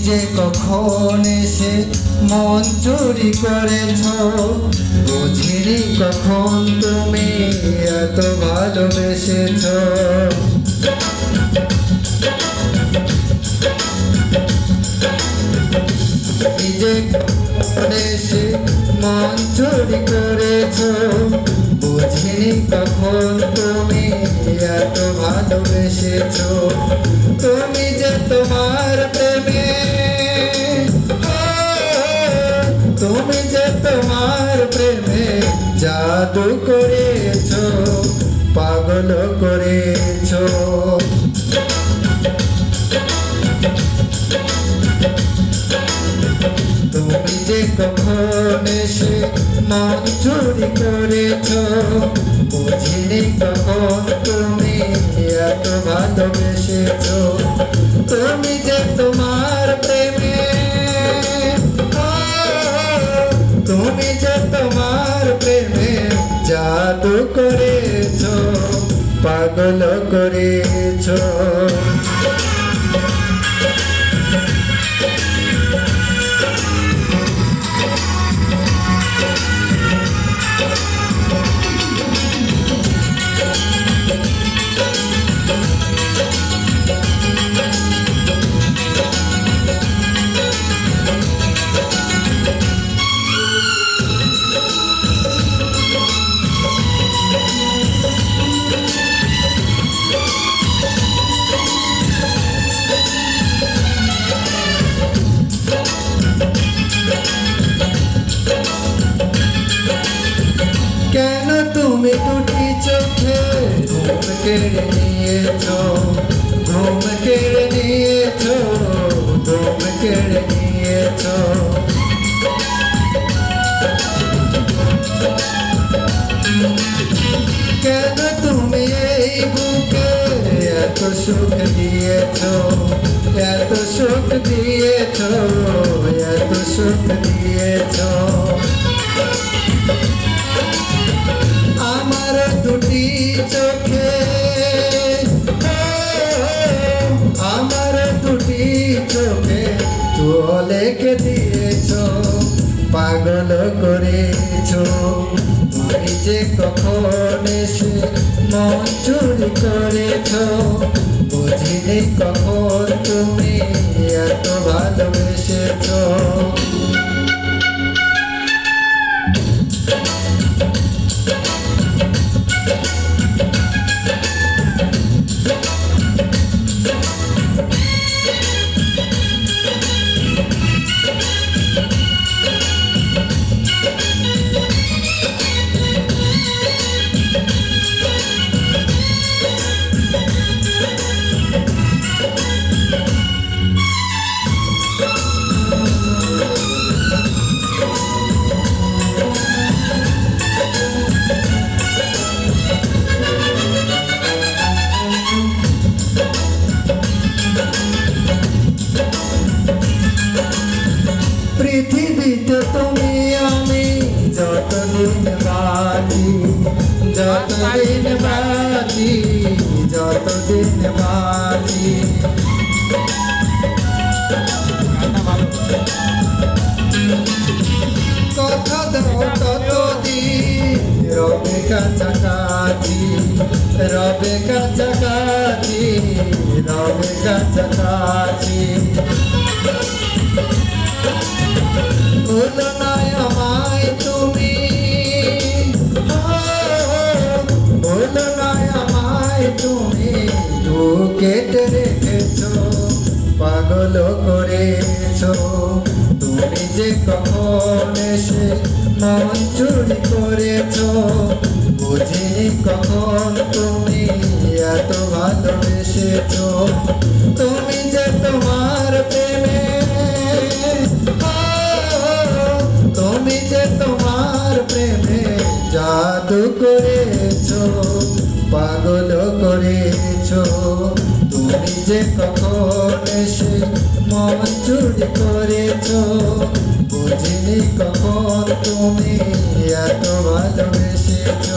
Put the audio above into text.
যে কখন এসে মন চুরি করেছ, বুঝিনি কখন তুমি এত ভালোবেসেছ। তুমি যে কখন এসে মন চুরি করেছ, বুঝিনি কখন তুমি এত ভালোবেসেছ। তুমি যে তোমার প্রেমে, তুমি যে তোমার প্রেমে জাদু করেছ, পাগল করেছ। তুমি যে কখন এসে মন চুরি করেছ, বুঝিনি কখন তুমি এত ভালোবেসেছ। তুমি যে তোমার প্রেমে, তুমি যে তোমার প্রেমে জাদু করেছ, পাগল করেছ। কেন তুমি দুটি চোখে ঘুম কেড়ে নিয়েছ, ঘুম কেড়ে নিয়েছ, ঘুম কেড়ে নিয়েছ। কেন তুমি এই বুকে এত সুখ দিয়েছ, এত সুখ দিয়েছ, এত সুখ দিয়েছ। আমার দুটি চোখে, আমার দুটি চোখে চলেকে দিয়েছ, পাগল করেছ। তুমি যে কখন এসে মন চুরি করেছ, বুঝিনি কখন তুমি এত ভালোবেসেছ। পৃথিবীতে তুমি আমি যতদিন বাঁচি, যতদিন বাঁচি, যতদিন বাঁচি। কথা দাও ততদিন রবে কাছাকাছি, রবে কাছাকাছি, রবে কাছাকাছি। ভুলো না আমায় তুমি, ভুলো না আমায় তুমি, কেটে রেখেছ, পাগল করেছ। তুমি যে কখন এসে মন চুরি করেছ, বুঝিনি কখন তুমি এত ভালোবেসেছ। তুমি যে তোমার প্রেমে, তুমি যে তোমার প্রেমে জাদু করেছ, পাগল করেছ। তুমি যে কখন এসে মন চুরি করেছ, বুঝিনি কখন তুমি এত ভালোবেসেছ।